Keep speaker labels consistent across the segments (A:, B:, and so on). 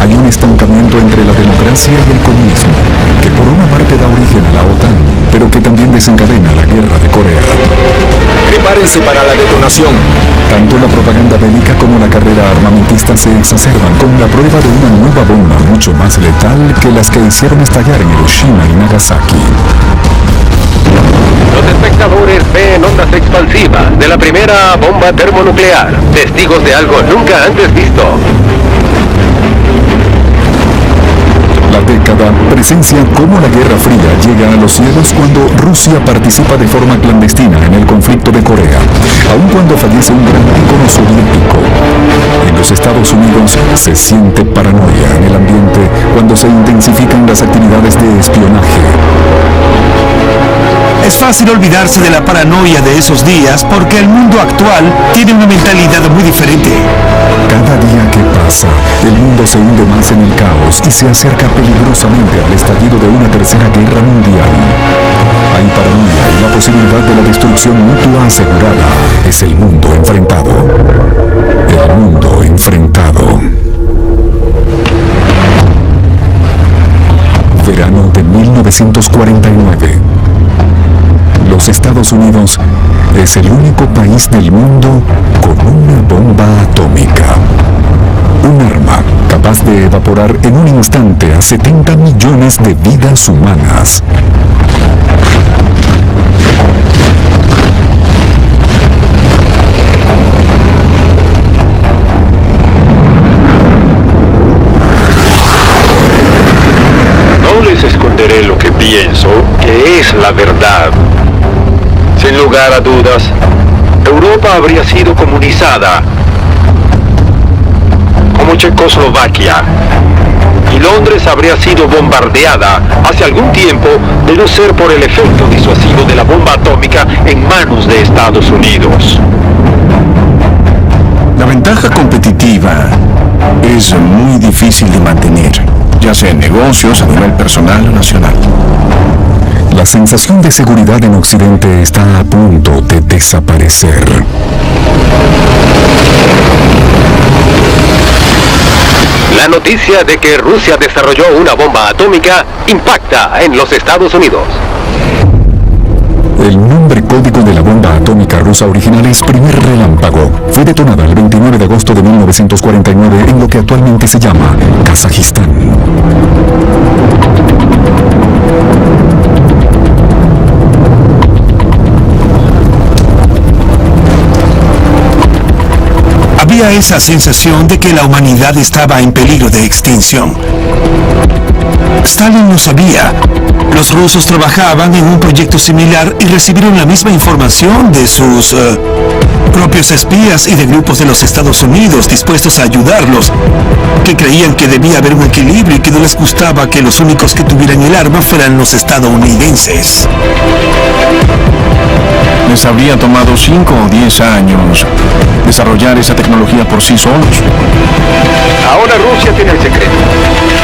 A: hay un estancamiento entre la democracia y el comunismo, que por una parte da origen a la OTAN, pero que también desencadena la guerra de Corea.
B: Prepárense para la detonación.
A: Tanto la propaganda bélica como la carrera armamentista se exacerban con la prueba de una nueva bomba mucho más letal que las que hicieron estallar en Hiroshima y Nagasaki.
C: Los espectadores ven ondas expansivas de la primera bomba termonuclear, testigos de algo nunca antes visto.
A: La década presencia cómo la Guerra Fría llega a los cielos cuando Rusia participa de forma clandestina en el conflicto de Corea, aun cuando fallece un gran ícono soviético. En los Estados Unidos se siente paranoia en el ambiente cuando se intensifican las actividades de espionaje.
D: Es fácil olvidarse de la paranoia de esos días porque el mundo actual tiene una mentalidad muy diferente.
A: Cada día que pasa, el mundo se hunde más en el caos y se acerca peligrosamente al estallido de una tercera guerra mundial. Hay paranoia y la posibilidad de la destrucción mutua asegurada. Es el mundo enfrentado. El mundo enfrentado. Verano de 1949. Los Estados Unidos es el único país del mundo con una bomba atómica. Un arma capaz de evaporar en un instante a 70 millones de vidas humanas.
C: No les esconderé lo que pienso, que es la verdad. Sin lugar a dudas, Europa habría sido comunizada, como Checoslovaquia, y Londres habría sido bombardeada hace algún tiempo de no ser por el efecto disuasivo de la bomba atómica en manos de Estados Unidos.
D: La ventaja competitiva es muy difícil de mantener, ya sea en negocios, a nivel personal o nacional.
A: La sensación de seguridad en Occidente está a punto de desaparecer.
C: La noticia de que Rusia desarrolló una bomba atómica impacta en los Estados Unidos.
A: El nombre código de la bomba atómica rusa original es Primer Relámpago. Fue detonada el 29 de agosto de 1949 en lo que actualmente se llama Kazajistán.
D: Había esa sensación de que la humanidad estaba en peligro de extinción. Stalin lo sabía. Los rusos trabajaban en un proyecto similar y recibieron la misma información de sus propios espías y de grupos de los Estados Unidos dispuestos a ayudarlos, que creían que debía haber un equilibrio y que no les gustaba que los únicos que tuvieran el arma fueran los estadounidenses.
E: Les habría tomado 5 o 10 años desarrollar esa tecnología por sí solos.
C: Ahora Rusia tiene el secreto.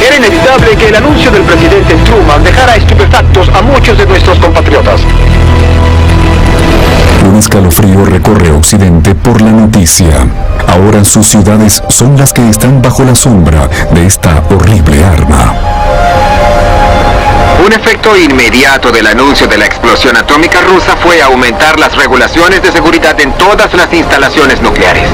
C: Era inevitable que el anuncio del presidente Truman dejara estupefactos a muchos de nuestros compatriotas.
A: Un escalofrío recorre Occidente por la noticia. Ahora sus ciudades son las que están bajo la sombra de esta horrible arma.
F: Un efecto inmediato del anuncio de la explosión atómica rusa fue aumentar las regulaciones de seguridad en todas las instalaciones nucleares.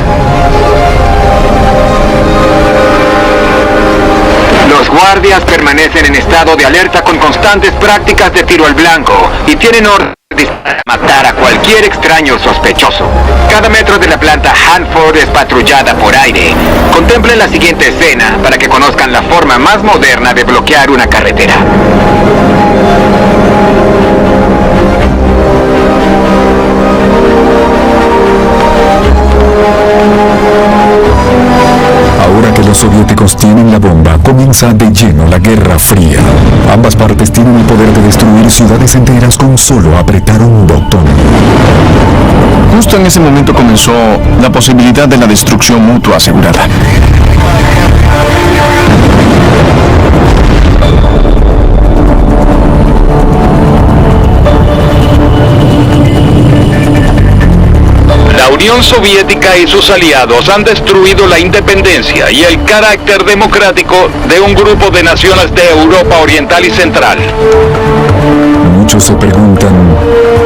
F: Los guardias permanecen en estado de alerta con constantes prácticas de tiro al blanco y tienen orden de matar a cualquier extraño sospechoso. Cada metro de la planta Hanford es patrullada por aire. Contemplen la siguiente escena para que conozcan la forma más moderna de bloquear una carretera.
A: Ahora que los soviéticos tienen la bomba, comienza de lleno la Guerra Fría. Ambas partes tienen el poder de destruir ciudades enteras con solo apretar un botón.
E: Justo en ese momento comenzó la posibilidad de la destrucción mutua asegurada.
C: La Unión Unión Soviética y sus aliados han destruido la independencia y el carácter democrático de un grupo de naciones de Europa Oriental y Central.
A: Muchos se preguntan,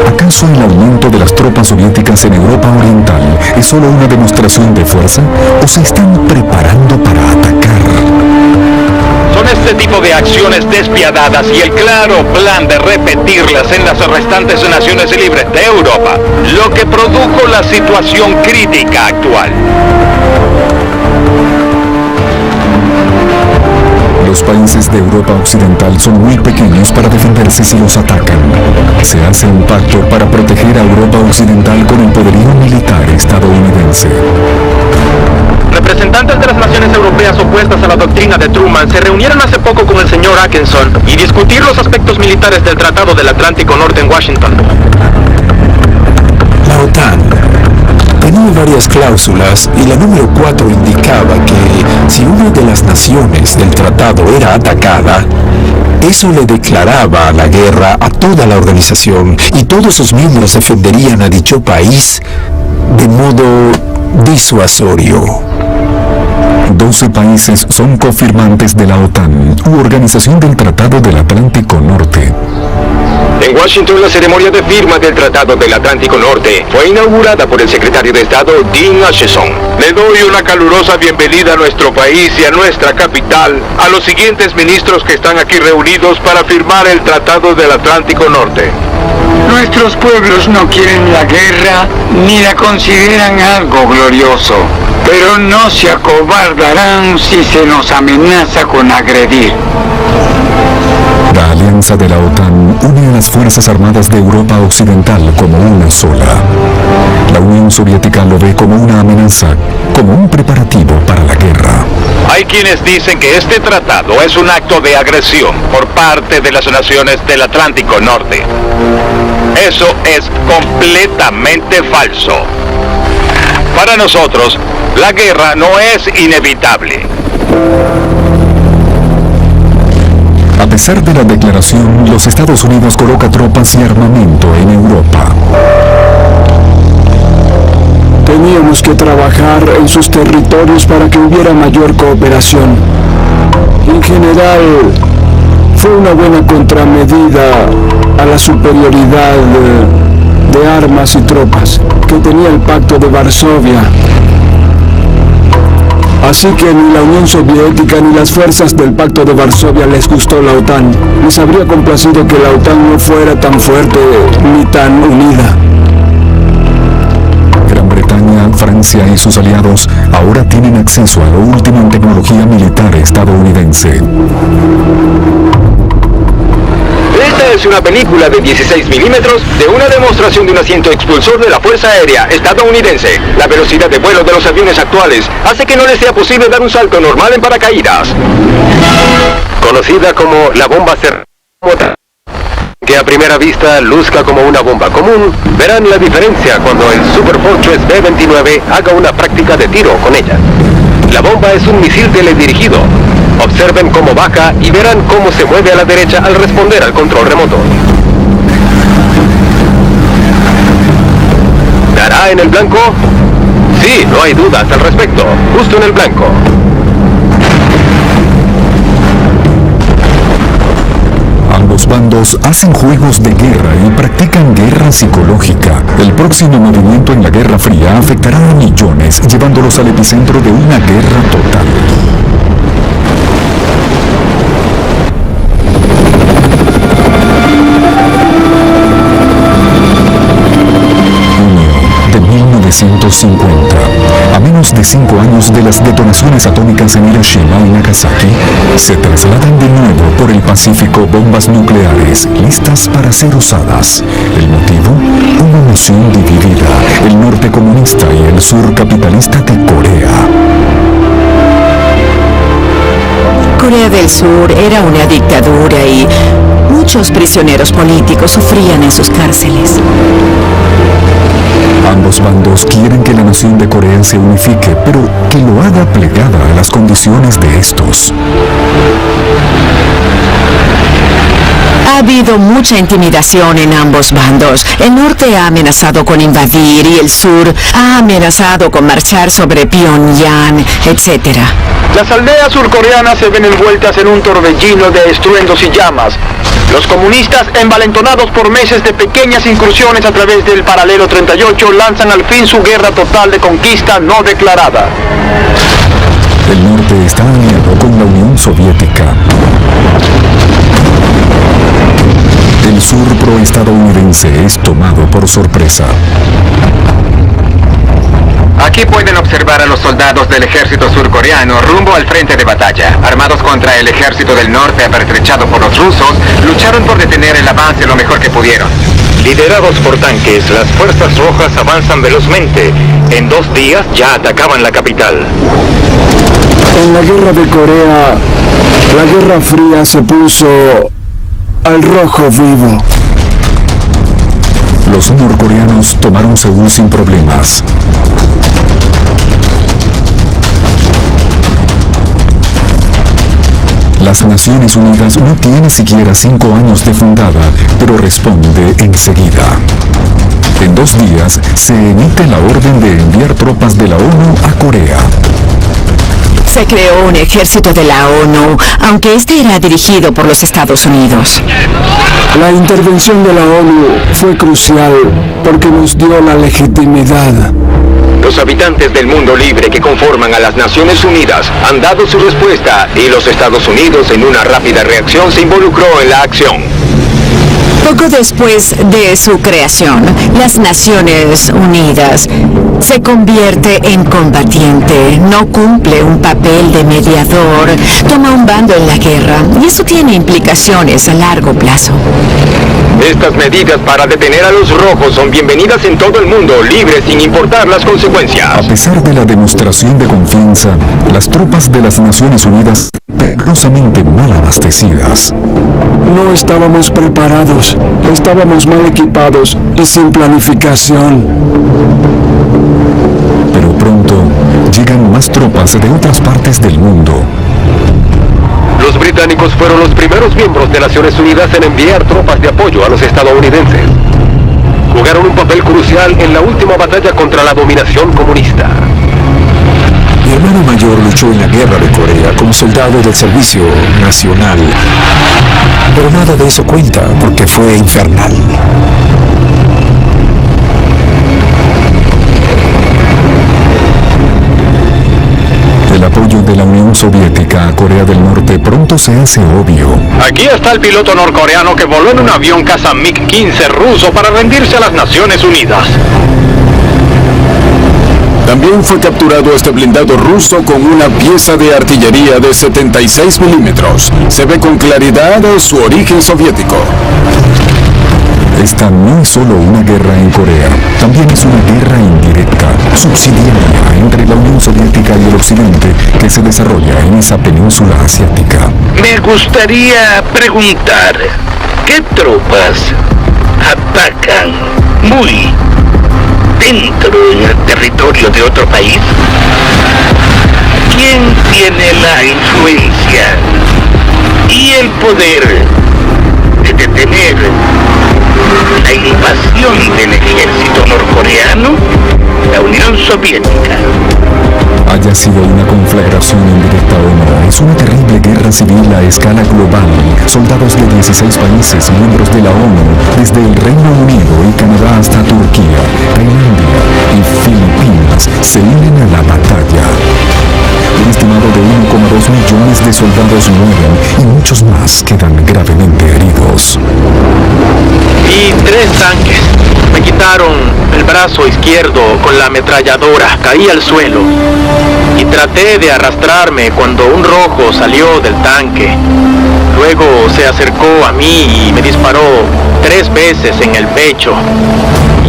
A: ¿acaso el aumento de las tropas soviéticas en Europa Oriental es solo una demostración de fuerza o se están preparando para atacar?
C: Son este tipo de acciones despiadadas y el claro plan de repetirlas en las restantes naciones libres de Europa lo que produjo la situación crítica actual.
A: Los países de Europa Occidental son muy pequeños para defenderse si los atacan. Se hace un pacto para proteger a Europa Occidental con el poderío militar estadounidense.
G: Representantes de las naciones europeas opuestas a la doctrina de Truman se reunieron hace poco con el señor Atkinson y discutir los aspectos militares del Tratado del Atlántico Norte en Washington.
H: La OTAN tenía varias cláusulas y la número 4 indicaba que si una de las naciones del tratado era atacada, eso le declaraba la guerra a toda la organización y todos sus miembros defenderían a dicho país de modo disuasorio.
A: 12 países son cofirmantes de la OTAN, u Organización del Tratado del Atlántico Norte.
F: En Washington, la ceremonia de firma del Tratado del Atlántico Norte fue inaugurada por el secretario de Estado Dean Acheson.
C: Le doy una calurosa bienvenida a nuestro país y a nuestra capital, a los siguientes ministros que están aquí reunidos para firmar el Tratado del Atlántico Norte.
I: Nuestros pueblos no quieren la guerra ni la consideran algo glorioso, pero no se acobardarán si se nos amenaza con agredir.
A: La alianza de la OTAN une a las Fuerzas Armadas de Europa Occidental como una sola. La Unión Soviética lo ve como una amenaza, como un preparativo para la guerra.
C: Hay quienes dicen que este tratado es un acto de agresión por parte de las naciones del Atlántico Norte. Eso es completamente falso. Para nosotros, la guerra no es inevitable.
A: A pesar de la declaración, los Estados Unidos coloca tropas y armamento en Europa.
J: Teníamos que trabajar en sus territorios para que hubiera mayor cooperación. En general, fue una buena contramedida a la superioridad de armas y tropas que tenía el Pacto de Varsovia. Así que ni la Unión Soviética ni las fuerzas del Pacto de Varsovia les gustó la OTAN. Les habría complacido que la OTAN no fuera tan fuerte ni tan unida.
A: Gran Bretaña, Francia y sus aliados ahora tienen acceso a lo último en tecnología militar estadounidense.
F: Esta es una película de 16 milímetros de una demostración de un asiento expulsor de la Fuerza Aérea estadounidense. La velocidad de vuelo de los aviones actuales hace que no les sea posible dar un salto normal en paracaídas. Conocida como la bomba cerrada, que a primera vista luzca como una bomba común, verán la diferencia cuando el Super Fortress B-29 haga una práctica de tiro con ella. La bomba es un misil teledirigido. Observen cómo baja y verán cómo se mueve a la derecha al responder al control remoto. ¿Dará en el blanco? Sí, no hay dudas al respecto. Justo en el blanco.
A: Ambos bandos hacen juegos de guerra y practican guerra psicológica. El próximo movimiento en la Guerra Fría afectará a millones, llevándolos al epicentro de una guerra total. De 1950. A menos de 5 años de las detonaciones atómicas en Hiroshima y Nagasaki, se trasladan de nuevo por el Pacífico bombas nucleares listas para ser usadas. El motivo, una nación dividida, el norte comunista y el sur capitalista de Corea.
K: Corea del Sur era una dictadura y muchos prisioneros políticos sufrían en sus cárceles.
A: Ambos bandos quieren que la nación de Corea se unifique, pero que lo haga plegada a las condiciones de estos.
K: Ha habido mucha intimidación en ambos bandos. El norte ha amenazado con invadir y el sur ha amenazado con marchar sobre Pyongyang, etc.
G: Las aldeas surcoreanas se ven envueltas en un torbellino de estruendos y llamas. Los comunistas, envalentonados por meses de pequeñas incursiones a través del paralelo 38, lanzan al fin su guerra total de conquista no declarada.
A: El norte está aliado con la Unión Soviética. El sur proestadounidense es tomado por sorpresa.
F: Aquí pueden observar a los soldados del ejército surcoreano rumbo al frente de batalla. Armados contra el ejército del norte apertrechado por los rusos, lucharon por detener el avance lo mejor que pudieron.
C: Liderados por tanques, las fuerzas rojas avanzan velozmente. En 2 días ya atacaban la capital.
J: En la guerra de Corea, la Guerra Fría se puso al rojo vivo.
A: Los norcoreanos tomaron Seúl sin problemas. Las Naciones Unidas no tiene siquiera 5 años de fundada, pero responde enseguida. En 2 días se emite la orden de enviar tropas de la ONU a Corea.
K: Se creó un ejército de la ONU, aunque este era dirigido por los Estados Unidos.
J: La intervención de la ONU fue crucial porque nos dio la legitimidad.
C: Los habitantes del mundo libre que conforman a las Naciones Unidas han dado su respuesta y los Estados Unidos, en una rápida reacción, se involucró en la acción.
K: Poco después de su creación, las Naciones Unidas se convierte en combatiente, no cumple un papel de mediador, toma un bando en la guerra, y eso tiene implicaciones a largo plazo.
C: Estas medidas para detener a los rojos son bienvenidas en todo el mundo, libres sin importar las consecuencias.
A: A pesar de la demostración de confianza, las tropas de las Naciones Unidas peligrosamente mal abastecidas.
J: No estábamos preparados, estábamos mal equipados y sin planificación.
A: Pero pronto llegan más tropas de otras partes del mundo.
C: Los británicos fueron los primeros miembros de Naciones Unidas en enviar tropas de apoyo a los estadounidenses. Jugaron un papel crucial en la última batalla contra la dominación comunista.
H: Mi hermano mayor luchó en la guerra de Corea como soldado del servicio nacional. Pero nada de eso cuenta porque fue infernal.
A: El apoyo de la Unión Soviética a Corea del Norte pronto se hace obvio.
G: Aquí está el piloto norcoreano que voló en un avión caza MiG-15 ruso para rendirse a las Naciones Unidas.
E: También fue capturado este blindado ruso con una pieza de artillería de 76 milímetros. Se ve con claridad su origen soviético.
A: Esta no es solo una guerra en Corea, también es una guerra indirecta, subsidiaria entre la Unión Soviética y el Occidente que se desarrolla en esa península asiática.
L: Me gustaría preguntar, ¿qué tropas atacan muy dentro en el territorio de otro país? ¿Quién tiene la influencia y el poder de detener la invasión del ejército norcoreano? La Unión Soviética.
A: Haya sido una conflagración indirecta o no, es una terrible guerra civil a escala global. Soldados de 16 países miembros de la ONU, desde el Reino Unido y Canadá hasta Turquía, Tailandia y Filipinas, se unen a la batalla. Un estimado de 1,2 millones de soldados mueren y muchos más quedan gravemente heridos.
G: Y 3 tanques. Me quitaron el brazo izquierdo con la ametralladora. Caí al suelo. Y traté de arrastrarme cuando un rojo salió del tanque. Luego se acercó a mí y me disparó 3 veces en el pecho.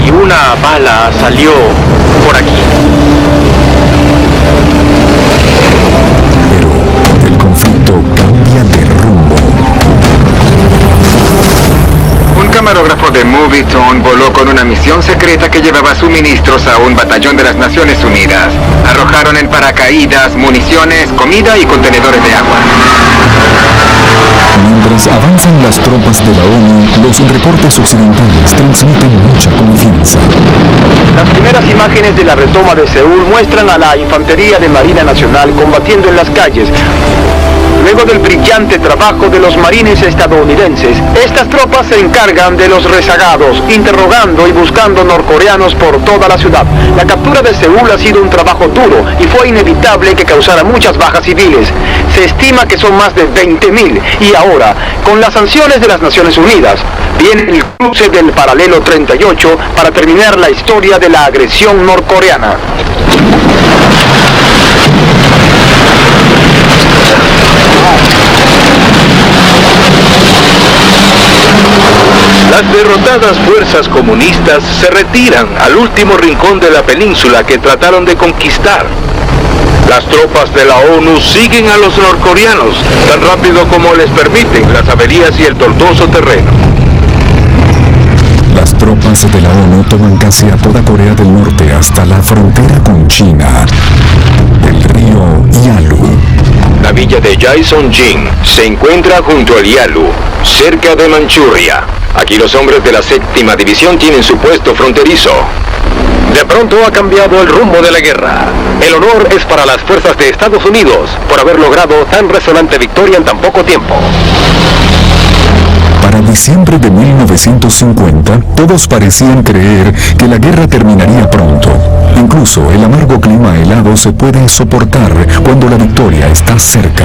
G: Y una bala salió por aquí.
A: Pero el conflicto cambia de rumbo.
F: Un camarógrafo de Movietone voló con una misión secreta que llevaba suministros a un batallón de las Naciones Unidas. Arrojaron en paracaídas municiones, comida y contenedores de agua.
A: Mientras avanzan las tropas de la ONU, los reportes occidentales transmiten mucha confianza.
C: Las primeras imágenes de la retoma de Seúl muestran a la infantería de Marina Nacional combatiendo en las calles. Luego del brillante trabajo de los marines estadounidenses, estas tropas se encargan de los rezagados, interrogando y buscando norcoreanos por toda la ciudad. La captura de Seúl ha sido un trabajo duro y fue inevitable que causara muchas bajas civiles. Se estima que son más de 20.000 y ahora, con las sanciones de las Naciones Unidas, viene el cruce del paralelo 38 para terminar la historia de la agresión norcoreana.
L: Las derrotadas fuerzas comunistas se retiran al último rincón de la península que trataron de conquistar. Las tropas de la ONU siguen a los norcoreanos tan rápido como les permiten las averías y el tortuoso terreno.
A: Las tropas de la ONU toman casi a toda Corea del Norte hasta la frontera con China, el río Yalu.
C: La villa de Jaeson-jin se encuentra junto al Yalu, cerca de Manchuria. Aquí los hombres de la 7ª división tienen su puesto fronterizo. De pronto ha cambiado el rumbo de la guerra. El honor es para las fuerzas de Estados Unidos por haber logrado tan resonante victoria en tan poco tiempo.
A: Para diciembre de 1950, todos parecían creer que la guerra terminaría pronto. Incluso el amargo clima helado se puede soportar cuando la victoria está cerca.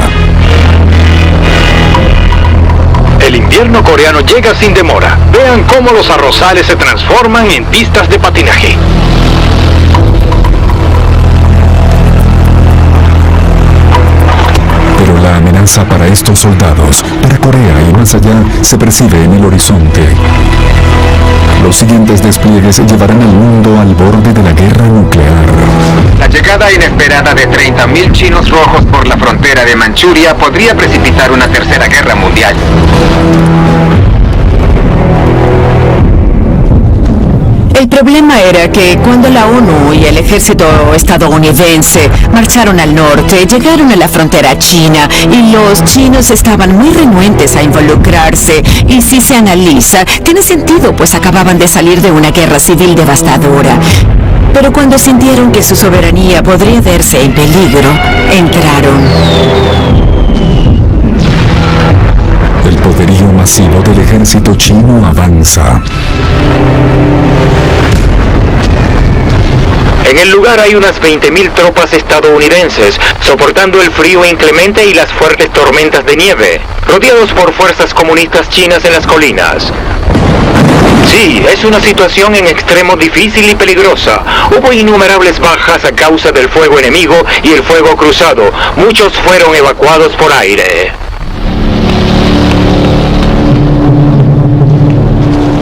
C: El invierno coreano llega sin demora. Vean cómo los arrozales se transforman en pistas de patinaje.
A: Pero la amenaza para estos soldados, para Corea y más allá, se percibe en el horizonte. Los siguientes despliegues llevarán al mundo al borde de la guerra nuclear.
F: La llegada inesperada de 30.000 chinos rojos por la frontera de Manchuria podría precipitar una tercera guerra mundial.
K: El problema era que cuando la ONU y el ejército estadounidense marcharon al norte, llegaron a la frontera china y los chinos estaban muy renuentes a involucrarse. Y si se analiza, tiene sentido, pues acababan de salir de una guerra civil devastadora. Pero cuando sintieron que su soberanía podría verse en peligro, entraron.
A: El poderío masivo del ejército chino avanza.
C: En el lugar hay unas 20.000 tropas estadounidenses, soportando el frío inclemente y las fuertes tormentas de nieve, rodeados por fuerzas comunistas chinas en las colinas. Sí, es una situación en extremo difícil y peligrosa. Hubo innumerables bajas a causa del fuego enemigo y el fuego cruzado. Muchos fueron evacuados por aire.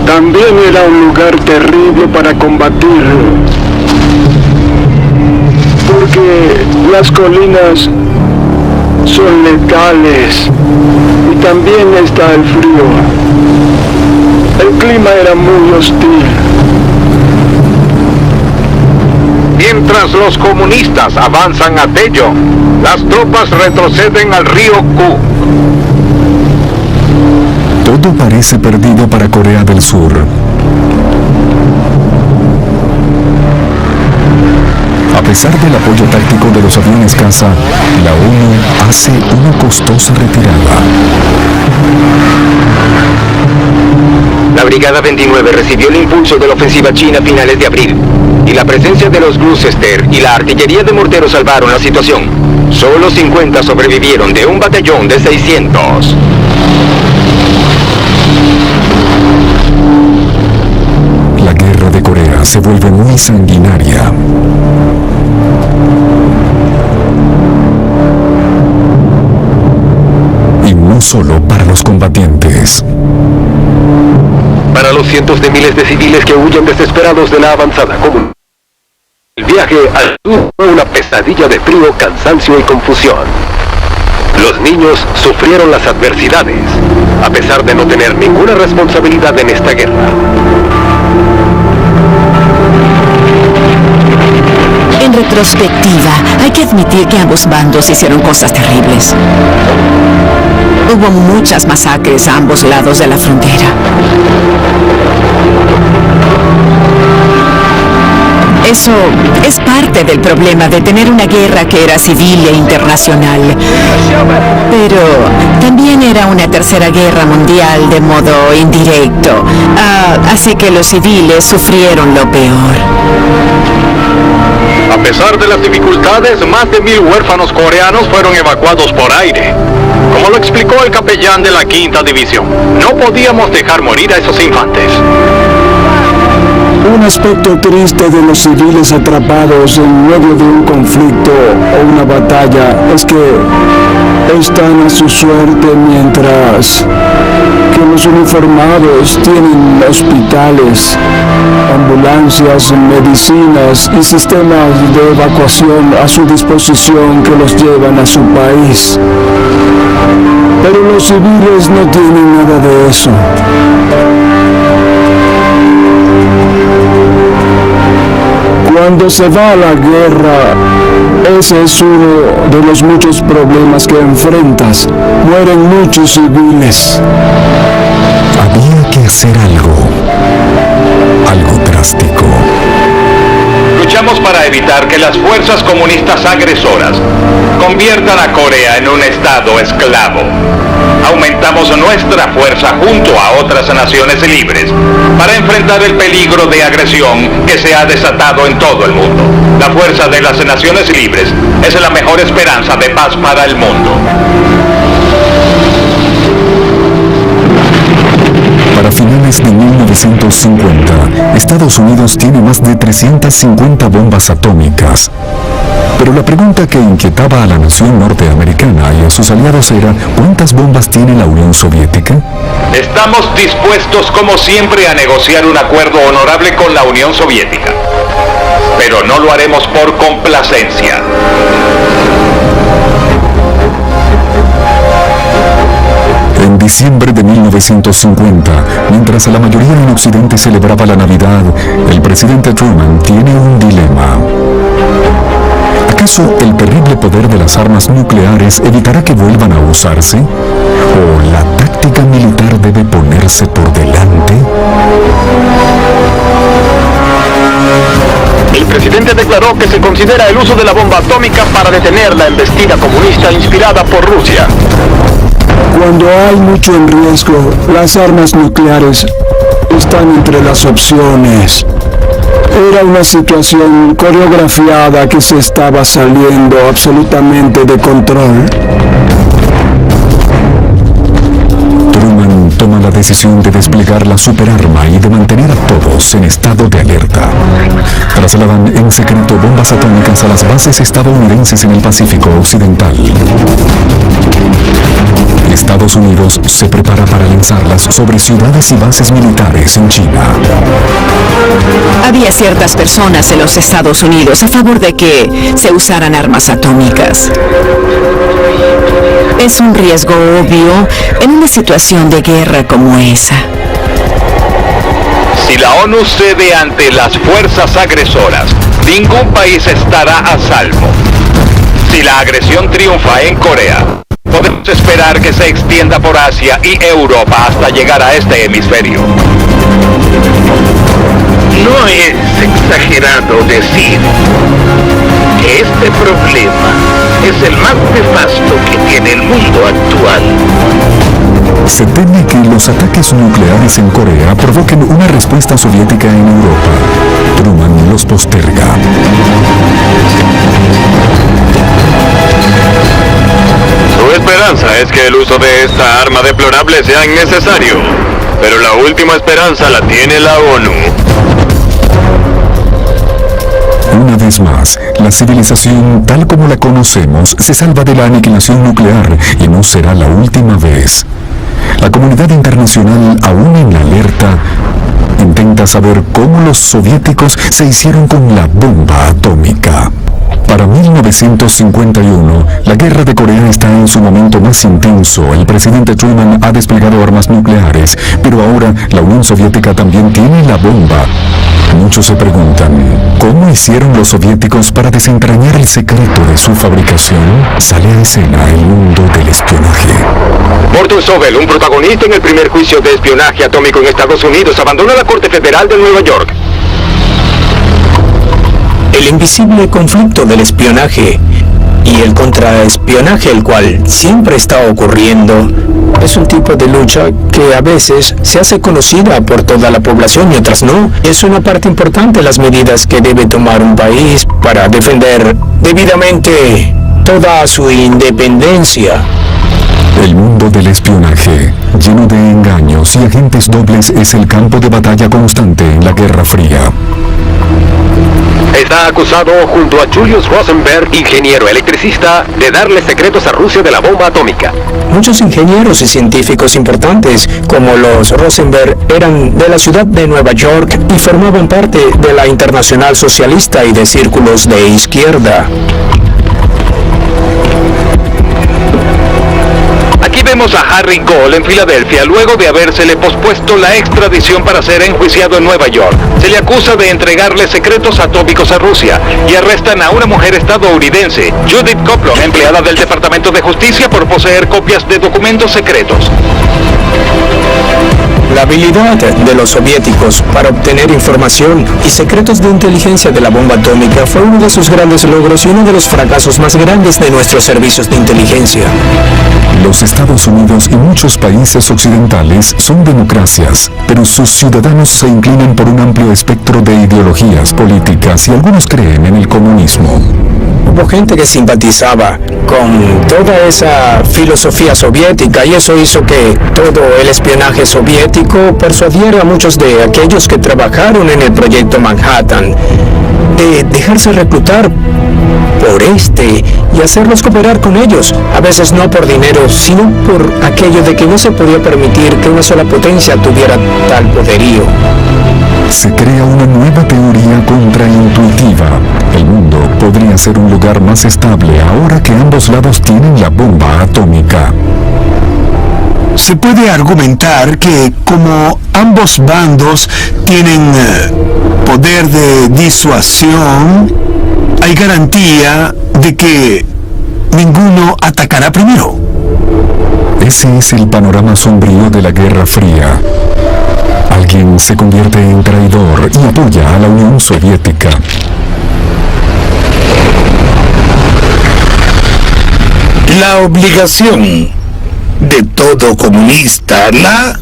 J: También era un lugar terrible para combatir, porque las colinas son letales y también está el frío. El clima era muy hostil.
L: Mientras los comunistas avanzan a Taejo, las tropas retroceden al río Ku.
A: Todo parece perdido para Corea del Sur. A pesar del apoyo táctico de los aviones caza, la ONU hace una costosa retirada.
C: La Brigada 29 recibió el impulso de la ofensiva china a finales de abril, y la presencia de los Gloucester y la artillería de mortero salvaron la situación. Solo 50 sobrevivieron de un batallón de 600.
A: La guerra de Corea se vuelve muy sanguinaria. Y no solo para los combatientes.
C: Para los cientos de miles de civiles que huyen desesperados de la avanzada común. El viaje al sur fue una pesadilla de frío, cansancio y confusión. Los niños sufrieron las adversidades, a pesar de no tener ninguna responsabilidad en esta guerra.
K: En retrospectiva, hay que admitir que ambos bandos hicieron cosas terribles. Hubo muchas masacres a ambos lados de la frontera. Eso es parte del problema de tener una guerra que era civil e internacional. Pero también era una tercera guerra mundial de modo indirecto. Así que los civiles sufrieron lo peor.
C: A pesar de las dificultades, más de 1000 huérfanos coreanos fueron evacuados por aire. Como lo explicó el capellán de la 5ª División, no podíamos dejar morir a esos infantes.
J: Un aspecto triste de los civiles atrapados en medio de un conflicto o una batalla es que están a su suerte, mientras que los uniformados tienen hospitales, ambulancias, medicinas y sistemas de evacuación a su disposición que los llevan a su país. Pero los civiles no tienen nada de eso. Cuando se va a la guerra, ese es uno de los muchos problemas que enfrentas. Mueren muchos civiles.
A: Había que hacer algo drástico.
L: Luchamos para evitar que las fuerzas comunistas agresoras conviertan a Corea en un estado esclavo. Aumentamos nuestra fuerza junto a otras naciones libres para enfrentar el peligro de agresión que se ha desatado en todo el mundo. La fuerza de las naciones libres es la mejor esperanza de paz para el mundo.
A: Para finales de 1950, Estados Unidos tiene más de 350 bombas atómicas. Pero la pregunta que inquietaba a la nación norteamericana y a sus aliados era, ¿cuántas bombas tiene la Unión Soviética?
L: Estamos dispuestos como siempre a negociar un acuerdo honorable con la Unión Soviética. Pero no lo haremos por complacencia.
A: En diciembre de 1950, mientras la mayoría en Occidente celebraba la Navidad, el presidente Truman tiene un dilema. ¿Acaso el terrible poder de las armas nucleares evitará que vuelvan a usarse? ¿O la táctica militar debe ponerse por delante?
C: El presidente declaró que se considera el uso de la bomba atómica para detener la embestida comunista inspirada por Rusia.
J: Cuando hay mucho en riesgo, las armas nucleares están entre las opciones. Era una situación coreografiada que se estaba saliendo absolutamente de control.
A: Truman toma la decisión de desplegar la superarma y de mantener a todos en estado de alerta. Trasladan en secreto bombas atómicas a las bases estadounidenses en el Pacífico Occidental. Estados Unidos se prepara para lanzarlas sobre ciudades y bases militares en China.
K: Había ciertas personas en los Estados Unidos a favor de que se usaran armas atómicas. Es un riesgo obvio en una situación de guerra como esa.
L: Si la ONU cede ante las fuerzas agresoras, ningún país estará a salvo. Si la agresión triunfa en Corea, podemos esperar que se extienda por Asia y Europa hasta llegar a este hemisferio.
M: No es exagerado decir que este problema es el más nefasto que tiene el mundo actual.
A: Se teme que los ataques nucleares en Corea provoquen una respuesta soviética en Europa. Truman los posterga.
C: Su esperanza es que el uso de esta arma deplorable sea innecesario, pero la última esperanza la tiene la ONU.
A: Una vez más, la civilización tal como la conocemos se salva de la aniquilación nuclear y no será la última vez. La comunidad internacional, aún en alerta, intenta saber cómo los soviéticos se hicieron con la bomba atómica. Para 1951, la guerra de Corea está en su momento más intenso. El presidente Truman ha desplegado armas nucleares, pero ahora la Unión Soviética también tiene la bomba. Muchos se preguntan, ¿cómo hicieron los soviéticos para desentrañar el secreto de su fabricación? Sale a escena el mundo del espionaje.
L: Por
C: Norton Sobel, un protagonista en el primer juicio de espionaje atómico en Estados Unidos, abandona la Corte Federal de Nueva York.
H: El invisible conflicto del espionaje y el contraespionaje, el cual siempre está ocurriendo, es un tipo de lucha que a veces se hace conocida por toda la población y otras no. Es una parte importante de las medidas que debe tomar un país para defender debidamente toda su independencia.
A: El mundo del espionaje, lleno de engaños y agentes dobles, es el campo de batalla constante en la Guerra Fría.
C: Está acusado junto a Julius Rosenberg, ingeniero electricista, de darle secretos a Rusia de la bomba atómica.
H: Muchos ingenieros y científicos importantes, como los Rosenberg, eran de la ciudad de Nueva York y formaban parte de la Internacional Socialista y de círculos de izquierda.
C: Aquí vemos a Harry Gold en Filadelfia luego de habérsele pospuesto la extradición para ser enjuiciado en Nueva York. Se le acusa de entregarle secretos atómicos a Rusia y arrestan a una mujer estadounidense, Judith Coplon, empleada del Departamento de Justicia, por poseer copias de documentos secretos.
H: La habilidad de los soviéticos para obtener información y secretos de inteligencia de la bomba atómica fue uno de sus grandes logros y uno de los fracasos más grandes de nuestros servicios de inteligencia.
A: Los Estados Unidos y muchos países occidentales son democracias, pero sus ciudadanos se inclinan por un amplio espectro de ideologías políticas y algunos creen en el comunismo.
H: Hubo gente que simpatizaba con toda esa filosofía soviética y eso hizo que todo el espionaje soviético persuadiera a muchos de aquellos que trabajaron en el proyecto Manhattan de dejarse reclutar por y hacerlos cooperar con ellos, a veces no por dinero, sino por aquello de que no se podía permitir que una sola potencia tuviera tal poderío.
A: Se crea una nueva teoría contraintuitiva. El mundo podría ser un lugar más estable ahora que ambos lados tienen la bomba atómica.
D: Se puede argumentar que como ambos bandos tienen poder de disuasión, hay garantía de que ninguno atacará primero.
A: Ese es el panorama sombrío de la Guerra Fría. Alguien se convierte en traidor y apoya a la Unión Soviética.
M: La obligación de todo comunista, la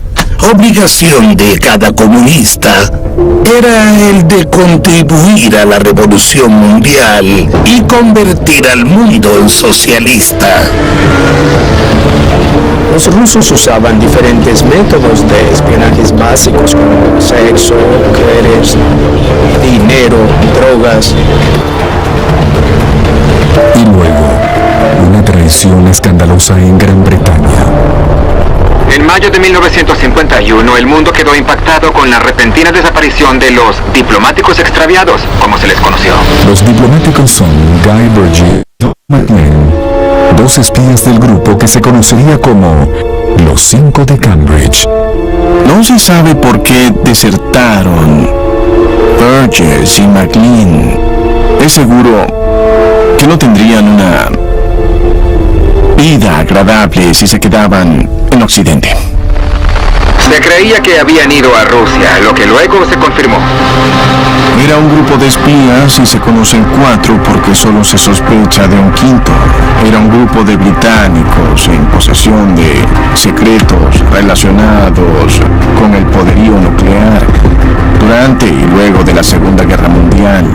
M: obligación de cada comunista era el de contribuir a la revolución mundial y convertir al mundo en socialista.
H: Los rusos usaban diferentes métodos de espionajes básicos como sexo, mujeres, dinero, drogas.
A: Y luego, una traición escandalosa en Gran Bretaña.
F: En mayo de 1951, el mundo quedó impactado con la repentina desaparición de los diplomáticos extraviados, como se les conoció.
A: Los diplomáticos son Guy Burgess y Tom McLean, dos espías del grupo que se conocería como los 5 de Cambridge.
N: No se sabe por qué desertaron Burgess y McLean. Es seguro que no tendrían una vida agradable si se quedaban en Occidente.
F: Se creía que habían ido a Rusia, lo que luego se confirmó.
N: Era un grupo de espías y se conocen 4 porque solo se sospecha de un quinto. Era un grupo de británicos en posesión de secretos relacionados con el poderío nuclear durante y luego de la Segunda Guerra Mundial.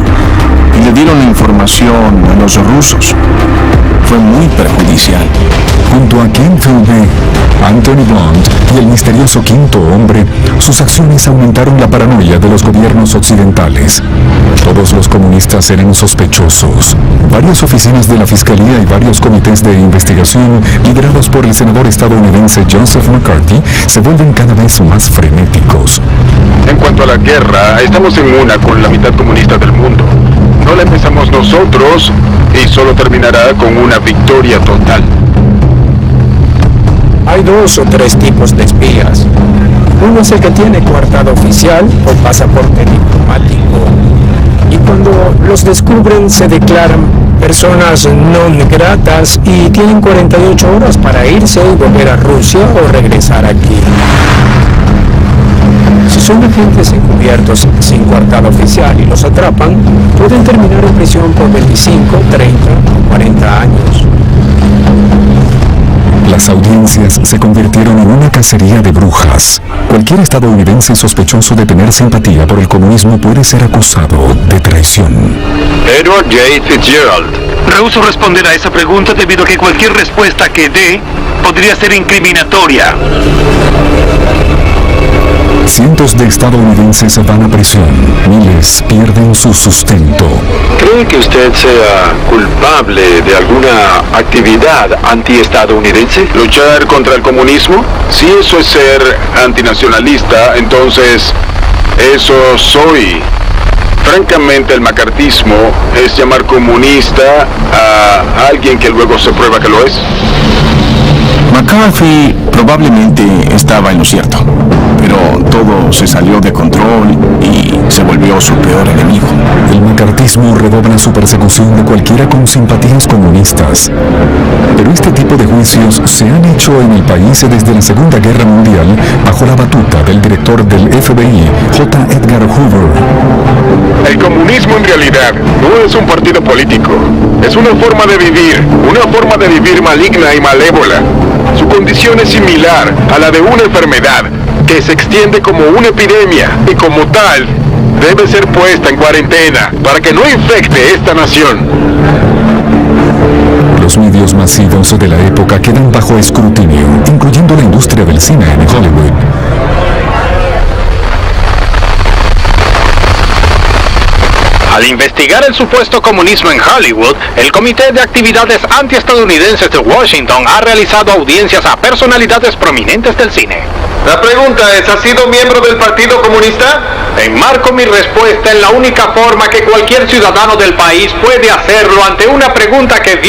N: Y le dieron la información a los rusos. Fue muy perjudicial.
A: Junto a Ken Philby, Anthony Blunt y el misterioso quinto hombre, sus acciones aumentaron la paranoia de los gobiernos occidentales. Todos los comunistas eran sospechosos. Varias oficinas de la Fiscalía y varios comités de investigación, liderados por el senador estadounidense Joseph McCarthy, se vuelven cada vez más frenéticos.
C: En cuanto a la guerra, estamos en una con la mitad comunista del mundo. No la empezamos nosotros y solo terminará con una victoria total.
H: Hay 2 o 3 tipos de espías. Uno es el que tiene coartada oficial o pasaporte diplomático. Y cuando los descubren se declaran
J: personas non gratas y tienen 48 horas para irse y volver a Rusia o regresar aquí. Si son agentes encubiertos sin coartada oficial y los atrapan, pueden terminar en prisión por 25, 30 o 40 años.
A: Las audiencias se convirtieron en una cacería de brujas. Cualquier estadounidense sospechoso de tener simpatía por el comunismo puede ser acusado de traición.
C: Edward J. Fitzgerald.
D: Rehúso responder a esa pregunta debido a que cualquier respuesta que dé podría ser incriminatoria.
A: Cientos de estadounidenses van a prisión. Miles pierden su sustento.
C: ¿Cree que usted sea culpable de alguna actividad antiestadounidense?
E: ¿Luchar contra el comunismo? Si eso es ser antinacionalista, entonces eso soy. Francamente, el macartismo es llamar comunista a alguien que luego se prueba que lo es.
N: McCarthy probablemente estaba en lo cierto, pero todo se salió de control y se volvió su peor enemigo.
A: El macartismo redobla su persecución de cualquiera con simpatías comunistas. Pero este tipo de juicios se han hecho en el país desde la Segunda Guerra Mundial bajo la batuta del director del FBI, J. Edgar Hoover.
E: El comunismo en realidad no es un partido político, es una forma de vivir maligna y malévola. Su condición es similar a la de una enfermedad que se extiende como una epidemia y como tal debe ser puesta en cuarentena para que no infecte esta nación.
A: Los medios masivos de la época quedan bajo escrutinio, incluyendo la industria del cine en Hollywood.
G: Al investigar el supuesto comunismo en Hollywood, el Comité de Actividades Antiestadounidenses de Washington ha realizado audiencias a personalidades prominentes del cine.
L: La pregunta es, ¿has sido miembro del Partido Comunista?
G: Enmarco mi respuesta en la única forma que cualquier ciudadano del país puede hacerlo ante una pregunta que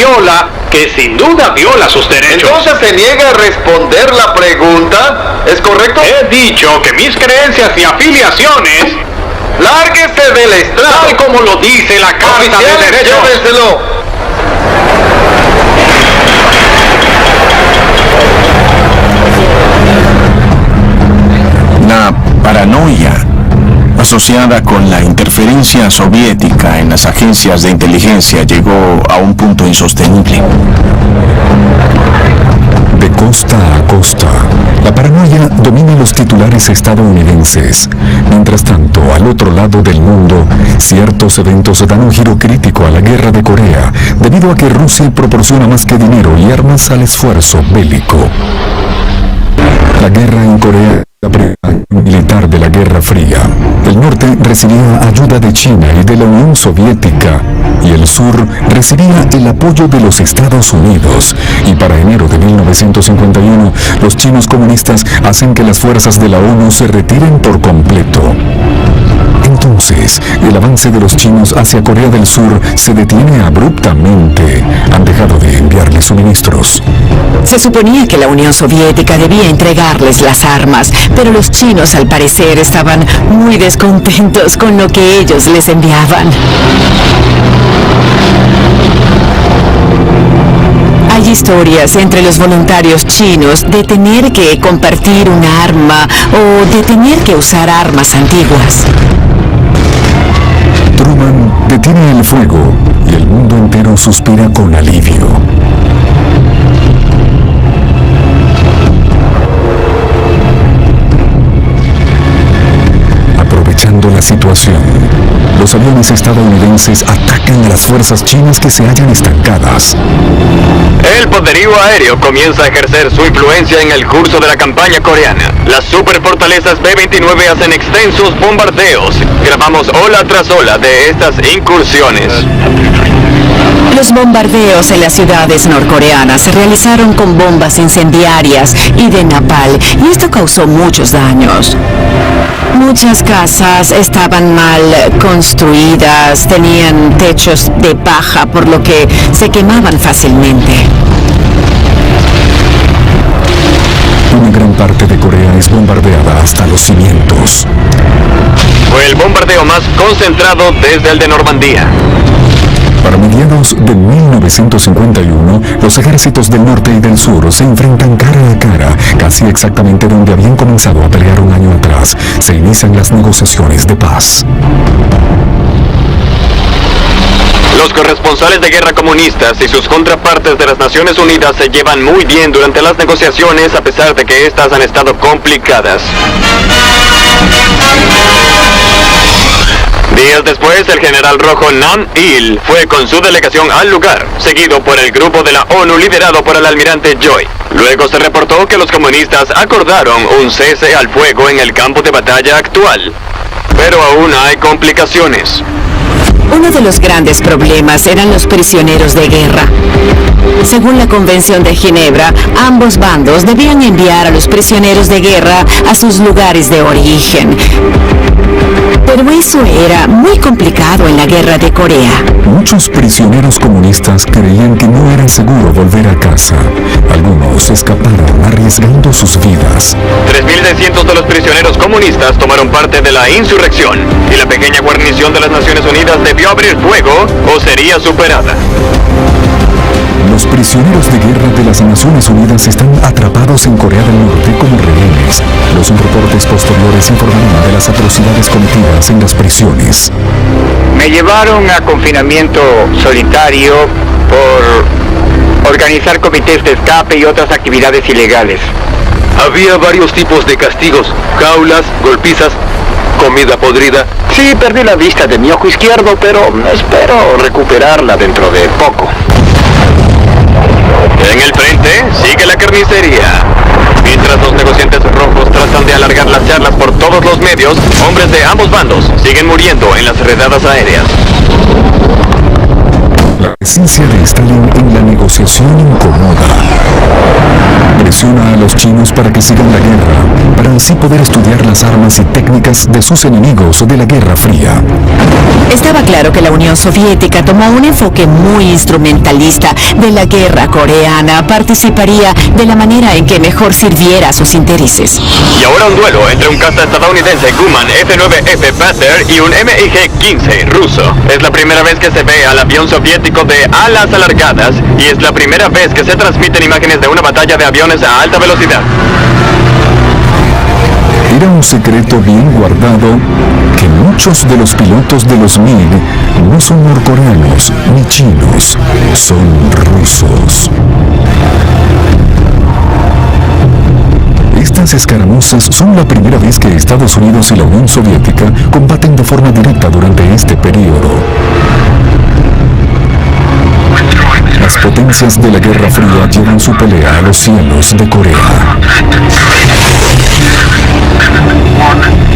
G: sin duda viola sus derechos.
L: ¿Entonces se niega a responder la pregunta? ¿Es correcto?
G: He dicho que mis creencias y afiliaciones...
L: ¡Lárguese del estrado!
G: Tal como lo dice la Carta de Derechos.
L: ¡Llévenselo!
N: La paranoia asociada con la interferencia soviética en las agencias de inteligencia llegó a un punto insostenible.
A: De costa a costa, la paranoia domina los titulares estadounidenses. Mientras tanto, al otro lado del mundo, ciertos eventos dan un giro crítico a la guerra de Corea, debido a que Rusia proporciona más que dinero y armas al esfuerzo bélico. La guerra en Corea militar de la Guerra Fría. El norte recibía ayuda de China y de la Unión Soviética, y el sur recibía el apoyo de los Estados Unidos. Y para enero de 1951, los chinos comunistas hacen que las fuerzas de la ONU se retiren por completo. Entonces, el avance de los chinos hacia Corea del Sur se detiene abruptamente. Han dejado de enviarle suministros.
K: Se suponía que la Unión Soviética debía entregarles las armas, pero los chinos al parecer estaban muy descontentos con lo que ellos les enviaban. Hay historias entre los voluntarios chinos de tener que compartir un arma o de tener que usar armas antiguas.
A: Truman detiene el fuego y el mundo entero suspira con alivio. Aprovechando la situación, los aviones estadounidenses atacan a las fuerzas chinas que se hallan estancadas.
F: El poderío aéreo comienza a ejercer su influencia en el curso de la campaña coreana. Las superfortalezas B-29 hacen extensos bombardeos. Grabamos ola tras ola de estas incursiones.
K: Los bombardeos en las ciudades norcoreanas se realizaron con bombas incendiarias y de napalm, y esto causó muchos daños. Muchas casas estaban mal construidas, tenían techos de paja, por lo que se quemaban fácilmente.
A: Una gran parte de Corea es bombardeada hasta los cimientos.
F: Fue el bombardeo más concentrado desde el de Normandía.
A: Para mediados de 1951, los ejércitos del norte y del sur se enfrentan cara a cara, casi exactamente donde habían comenzado a pelear un año atrás. Se inician las negociaciones de paz.
C: Los corresponsales de guerra comunistas y sus contrapartes de las Naciones Unidas se llevan muy bien durante las negociaciones, a pesar de que estas han estado complicadas. Días después, el general rojo Nam Il fue con su delegación al lugar, seguido por el grupo de la ONU liderado por el almirante Joy. Luego se reportó que los comunistas acordaron un cese al fuego en el campo de batalla actual, pero aún hay complicaciones.
K: Uno de los grandes problemas eran los prisioneros de guerra. Según la Convención de Ginebra, ambos bandos debían enviar a los prisioneros de guerra a sus lugares de origen. Pero eso era muy complicado en la guerra de Corea.
A: Muchos prisioneros comunistas creían que no era seguro volver a casa. Algunos escaparon arriesgando sus vidas.
C: 3.600 de los prisioneros comunistas tomaron parte de la insurrección, y la pequeña guarnición de las Naciones Unidas debió abrir fuego o sería superada.
A: Los prisioneros de guerra de las Naciones Unidas están atrapados en Corea del Norte como rehenes. Los reportes posteriores informaron de las atrocidades cometidas en las prisiones.
F: Me llevaron a confinamiento solitario por organizar comités de escape y otras actividades ilegales.
L: Había varios tipos de castigos: jaulas, golpizas, comida podrida.
C: Sí, perdí la vista de mi ojo izquierdo, pero espero recuperarla dentro de poco. En el frente sigue la carnicería. Mientras los negociantes rojos tratan de alargar las charlas por todos los medios, hombres de ambos bandos siguen muriendo en las redadas aéreas.
A: La presencia de Stalin en la negociación incomoda. Presiona a los chinos para que sigan la guerra, para así poder estudiar las armas y técnicas de sus enemigos de la Guerra Fría.
K: Estaba claro que la Unión Soviética tomó un enfoque muy instrumentalista de la guerra coreana. Participaría de la manera en que mejor sirviera a sus intereses.
C: Y ahora un duelo entre un caza estadounidense Grumman F-9F Panther y un MiG-15 ruso. Es la primera vez que se ve al avión soviético de alas alargadas, y es la primera vez que se transmiten imágenes de una batalla de aviones a alta velocidad.
A: Era un secreto bien guardado que muchos de los pilotos de los MiG no son norcoreanos ni chinos, son rusos. Estas escaramuzas son la primera vez que Estados Unidos y la Unión Soviética combaten de forma directa durante este periodo. Las potencias de la Guerra Fría llevan su pelea a los cielos de Corea.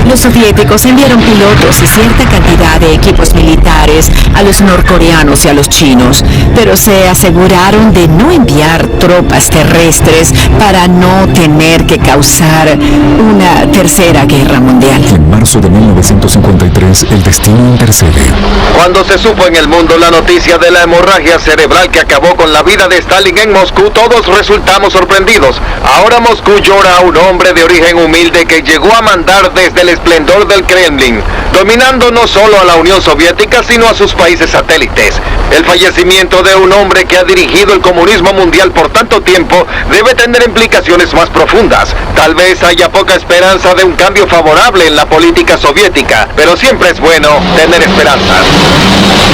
K: Los soviéticos enviaron pilotos y cierta cantidad de equipos militares a los norcoreanos y a los chinos, pero se aseguraron de no enviar tropas terrestres para no tener que causar una tercera guerra mundial.
A: En marzo de 1953, el destino intercede.
L: Cuando se supo en el mundo la noticia de la hemorragia cerebral que acabó con la vida de Stalin en Moscú, todos resultamos sorprendidos. Ahora Moscú llora a un hombre de origen humilde que llegó a mandar desde el esplendor del Kremlin, dominando no solo a la Unión Soviética, sino a sus países satélites. El fallecimiento de un hombre que ha dirigido el comunismo mundial por tanto tiempo debe tener implicaciones más profundas. Tal vez haya poca esperanza de un cambio favorable en la política soviética, pero siempre es bueno tener esperanza.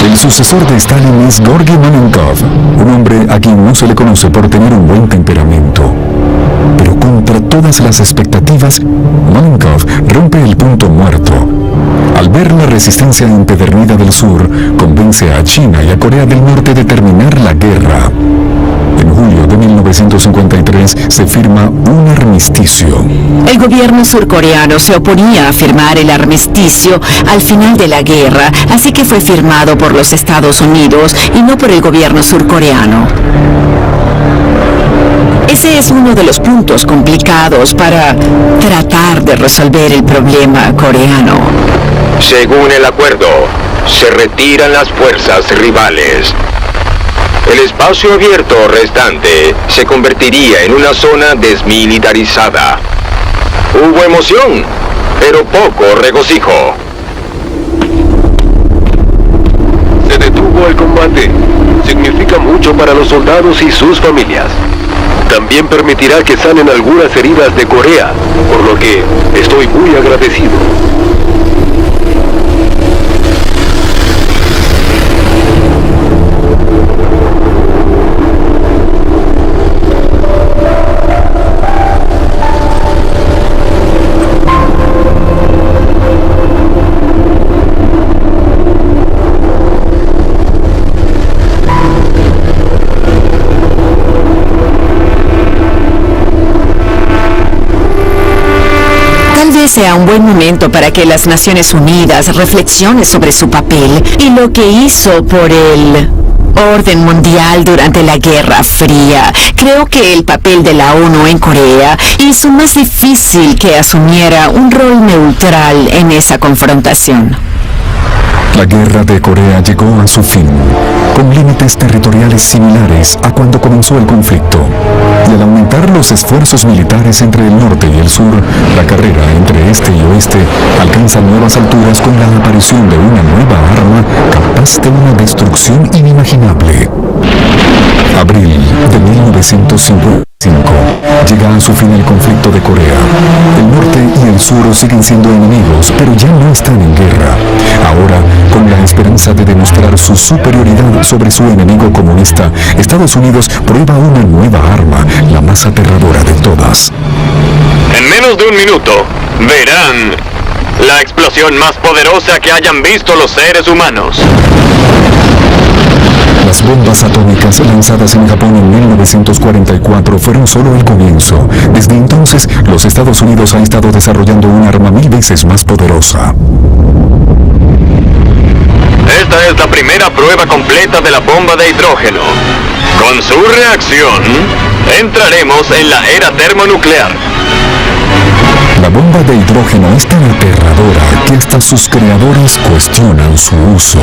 A: El sucesor de Stalin es Georgi Malenkov, un hombre a quien no se le conoce por tener un buen temperamento. Pero contra todas las expectativas, Malenkov rompe el punto muerto. Al ver la resistencia empedernida del sur, convence a China y a Corea del Norte de terminar la guerra. En julio de 1953 se firma un armisticio.
K: El gobierno surcoreano se oponía a firmar el armisticio al final de la guerra, así que fue firmado por los Estados Unidos y no por el gobierno surcoreano. Ese es uno de los puntos complicados para tratar de resolver el problema coreano.
C: Según el acuerdo, se retiran las fuerzas rivales. El espacio abierto restante se convertiría en una zona desmilitarizada. Hubo emoción, pero poco regocijo. Se detuvo detuvo el combate. Significa mucho para los soldados y sus familias. También permitirá que sanen algunas heridas de Corea, por lo que estoy muy agradecido.
K: Sea un buen momento para que las Naciones Unidas reflexionen sobre su papel y lo que hizo por el orden mundial durante la Guerra Fría. Creo que el papel de la ONU en Corea hizo más difícil que asumiera un rol neutral en esa confrontación.
A: La guerra de Corea llegó a su fin, con límites territoriales similares a cuando comenzó el conflicto. Y al aumentar los esfuerzos militares entre el norte y el sur, la carrera entre este y oeste alcanza nuevas alturas con la aparición de una nueva arma capaz de una destrucción inimaginable. Abril de 1955. Llega a su fin el conflicto de Corea. El norte y el sur siguen siendo enemigos, pero ya no están en guerra. Ahora, con la esperanza de demostrar su superioridad sobre su enemigo comunista, Estados Unidos prueba una nueva arma, la más aterradora de todas.
C: En menos de un minuto, verán la explosión más poderosa que hayan visto los seres humanos.
A: Las bombas atómicas lanzadas en Japón en 1944 fueron solo el comienzo. Desde entonces, los Estados Unidos han estado desarrollando un arma 1000 veces más poderosa.
C: Esta es la primera prueba completa de la bomba de hidrógeno. Con su reacción, entraremos en la era termonuclear.
A: La bomba de hidrógeno es tan aterradora que hasta sus creadores cuestionan su uso.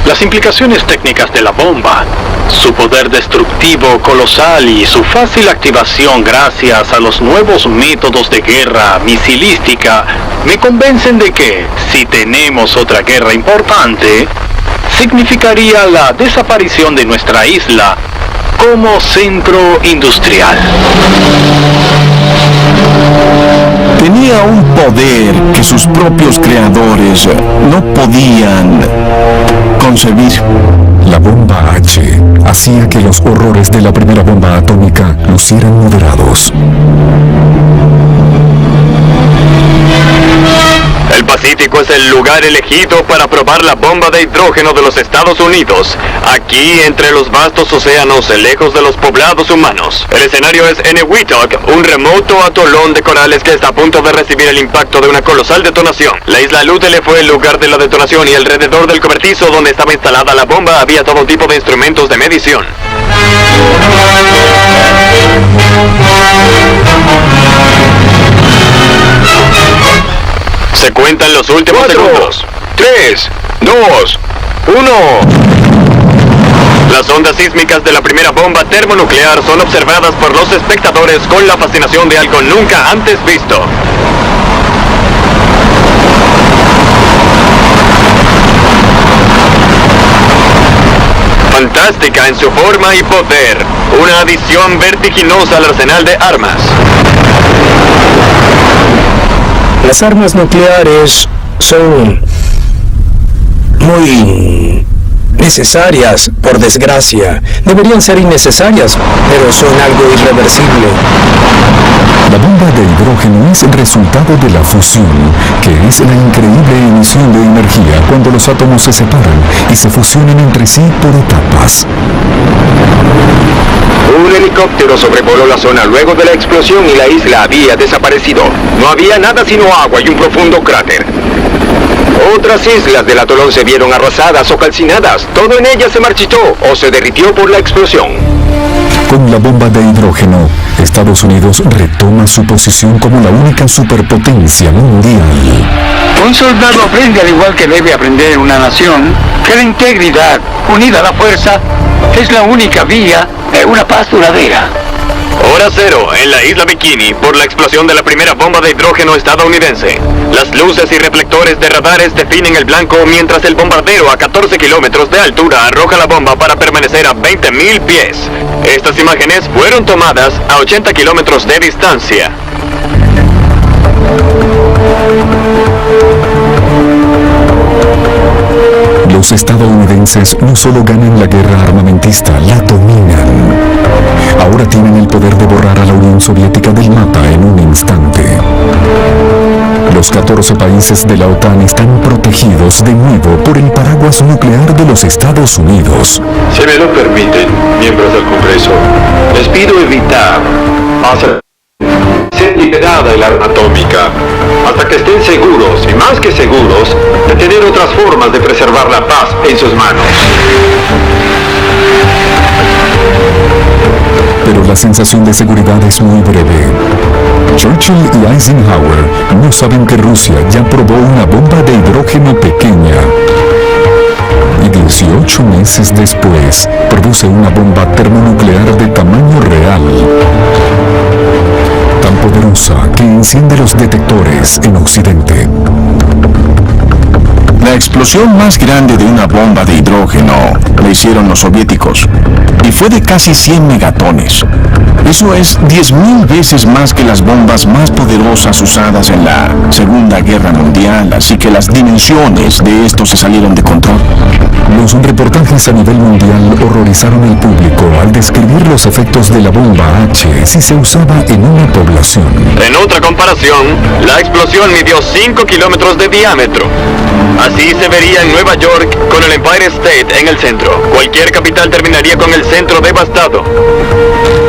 G: Las implicaciones técnicas de la bomba, su poder destructivo colosal y su fácil activación gracias a los nuevos métodos de guerra misilística me convencen de que, si tenemos otra guerra importante, significaría la desaparición de nuestra isla como centro industrial.
N: Tenía un poder que sus propios creadores no podían concebir.
A: La bomba H hacía que los horrores de la primera bomba atómica lucieran moderados.
C: El Pacífico es el lugar elegido para probar la bomba de hidrógeno de los Estados Unidos. Aquí, entre los vastos océanos, lejos de los poblados humanos. El escenario es Eniwetok, un remoto atolón de corales que está a punto de recibir el impacto de una colosal detonación. La isla Lutele fue el lugar de la detonación y alrededor del cobertizo donde estaba instalada la bomba había todo tipo de instrumentos de medición. Se cuentan los últimos segundos.
E: 3, 2, 1.
C: Las ondas sísmicas de la primera bomba termonuclear son observadas por los espectadores con la fascinación de algo nunca antes visto. Fantástica en su forma y poder, una adición vertiginosa al arsenal de armas.
O: Las armas nucleares son muy necesarias, por desgracia. Deberían ser innecesarias, pero son algo irreversible.
A: La bomba de hidrógeno es el resultado de la fusión, que es la increíble emisión de energía cuando los átomos se separan y se fusionan entre sí por etapas.
F: Un helicóptero sobrevoló la zona luego de la explosión y la isla había desaparecido. No había nada sino agua y un profundo cráter. Otras islas del atolón se vieron arrasadas o calcinadas. Todo en ellas se marchitó o se derritió por la explosión.
A: Con la bomba de hidrógeno, Estados Unidos retoma su posición como la única superpotencia mundial.
I: Un soldado aprende, al igual que debe aprender una nación, que la integridad, unida a la fuerza, es la única vía de una paz duradera.
C: Hora cero, en la isla Bikini, por la explosión de la primera bomba de hidrógeno estadounidense. Las luces y reflectores de radares definen el blanco mientras el bombardero a 14 kilómetros de altura arroja la bomba para permanecer a 20.000 pies. Estas imágenes fueron tomadas a 80 kilómetros de distancia.
A: Los estadounidenses no solo ganan la guerra armamentista, la dominan. Ahora tienen el poder de borrar a la Unión Soviética del mapa en un instante. Los 14 países de la OTAN están protegidos de nuevo por el paraguas nuclear de los Estados Unidos.
C: Si me lo permiten, miembros del Congreso, les pido evitar ser liberada el arma atómica hasta que estén seguros, y más que seguros, de tener otras formas de preservar la paz en sus manos.
A: Pero la sensación de seguridad es muy breve. Churchill y Eisenhower no saben que Rusia ya probó una bomba de hidrógeno pequeña. Y 18 meses después, produce una bomba termonuclear de tamaño real. Tan poderosa que enciende los detectores en Occidente.
N: La explosión más grande de una bomba de hidrógeno la hicieron los soviéticos y fue de casi 100 megatones. Eso es 10.000 veces más que las bombas más poderosas usadas en la Segunda Guerra Mundial, así que las dimensiones de esto se salieron de control.
A: Los reportajes a nivel mundial horrorizaron al público al describir los efectos de la bomba H si se usaba en una población.
C: En otra comparación, la explosión midió 5 kilómetros de diámetro. Así se vería en Nueva York con el Empire State en el centro. Cualquier capital terminaría con el centro devastado.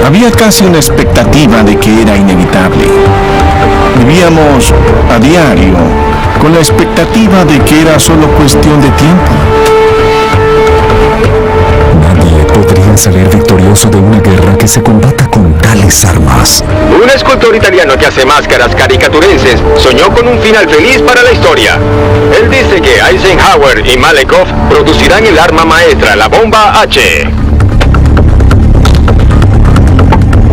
N: Había casi una expectativa de que era inevitable. Vivíamos a diario con la expectativa de que era solo cuestión de tiempo.
A: Nadie podría salir victorioso de una guerra que se combata con tales armas.
F: Un escultor italiano que hace máscaras caricaturenses soñó con un final feliz para la historia. Él dice que Eisenhower y Malekov producirán el arma maestra, la bomba H.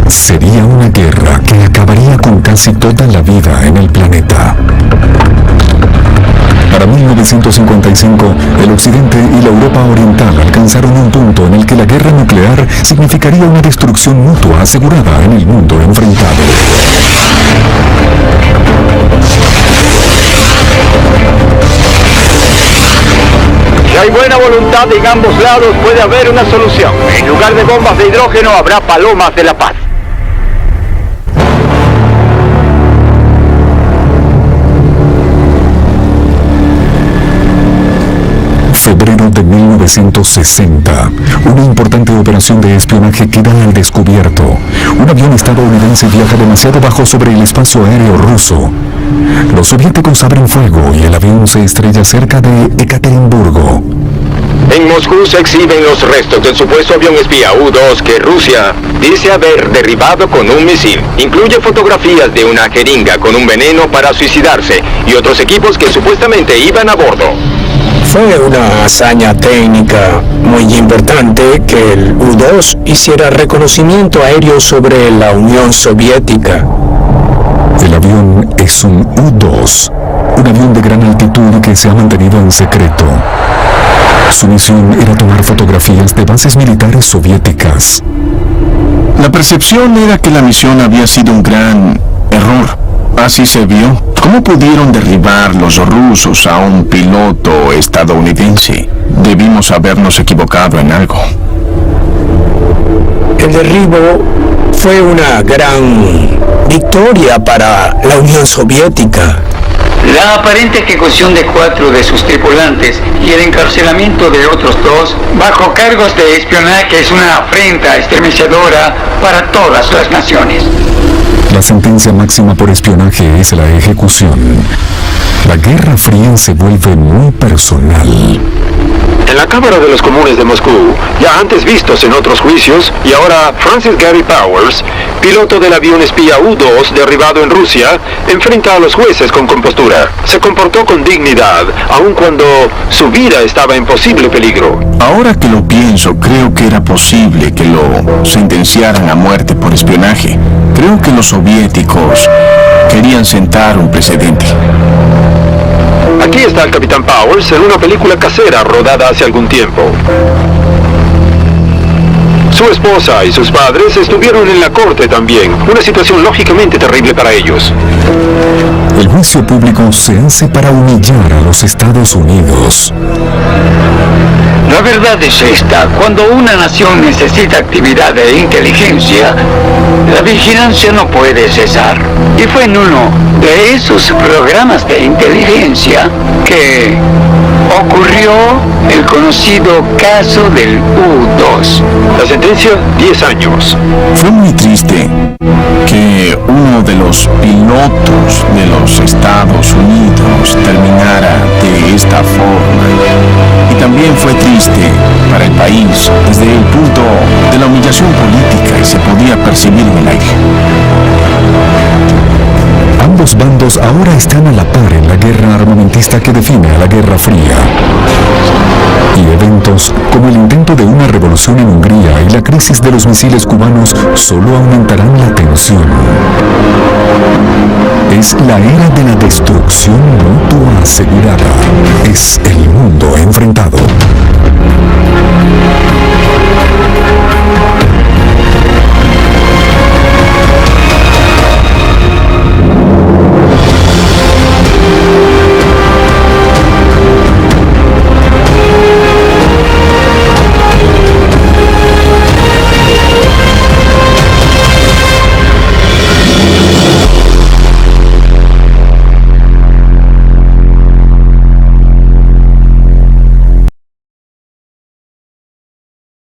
A: Sería una guerra que acabaría con casi toda la vida en el planeta. Para 1955, el Occidente y la Europa Oriental alcanzaron un punto en el que la guerra nuclear significaría una destrucción mutua asegurada en el mundo enfrentado.
F: Si hay buena voluntad en ambos lados, puede haber una solución. En lugar de bombas de hidrógeno, habrá palomas de la paz.
A: Febrero de 1960, una importante operación de espionaje queda al descubierto. Un avión estadounidense viaja demasiado bajo sobre el espacio aéreo ruso. Los soviéticos abren fuego y el avión se estrella cerca de Ekaterimburgo.
F: En Moscú se exhiben los restos del supuesto avión espía U-2 que Rusia dice haber derribado con un misil. Incluye fotografías de una jeringa con un veneno para suicidarse y otros equipos que supuestamente iban a bordo.
O: Fue una hazaña técnica muy importante que el U-2 hiciera reconocimiento aéreo sobre la Unión Soviética.
A: El avión es un U-2, un avión de gran altitud que se ha mantenido en secreto. Su misión era tomar fotografías de bases militares soviéticas.
N: La percepción era que la misión había sido un gran error. Así se vio. ¿Cómo pudieron derribar los rusos a un piloto estadounidense? Debimos habernos equivocado en algo.
O: El derribo fue una gran victoria para la Unión Soviética.
I: La aparente ejecución de 4 de sus tripulantes y el encarcelamiento de otros 2 bajo cargos de espionaje es una afrenta estremecedora para todas las naciones.
A: La sentencia máxima por espionaje es la ejecución. La Guerra Fría se vuelve muy personal.
C: En la Cámara de los Comunes de Moscú, ya antes vistos en otros juicios, y ahora Francis Gary Powers, piloto del avión espía U-2 derribado en Rusia, enfrenta a los jueces con compostura. Se comportó con dignidad, aun cuando su vida estaba en posible peligro.
N: Ahora que lo pienso, creo que era posible que lo sentenciaran a muerte por espionaje. Creo que los soviéticos querían sentar un precedente.
C: Aquí está el Capitán Powers en una película casera rodada hace algún tiempo. Su esposa y sus padres estuvieron en la corte también, una situación lógicamente terrible para ellos.
A: El juicio público se hace para humillar a los Estados Unidos.
I: La verdad es esta: cuando una nación necesita actividad de inteligencia, la vigilancia no puede cesar. Y fue en uno de esos programas de inteligencia que ocurrió el conocido caso del U-2.
C: La sentencia, 10 años.
N: Fue muy triste que uno de los pilotos de los Estados Unidos terminara de esta forma. Y también fue triste para el país desde el punto de la humillación política, y se podía percibir en el aire.
A: Ambos bandos ahora están a la par en la guerra armamentista que define a la Guerra Fría. Y eventos como el intento de una revolución en Hungría y la crisis de los misiles cubanos solo aumentarán la tensión. Es la era de la destrucción mutua asegurada. Es el mundo enfrentado.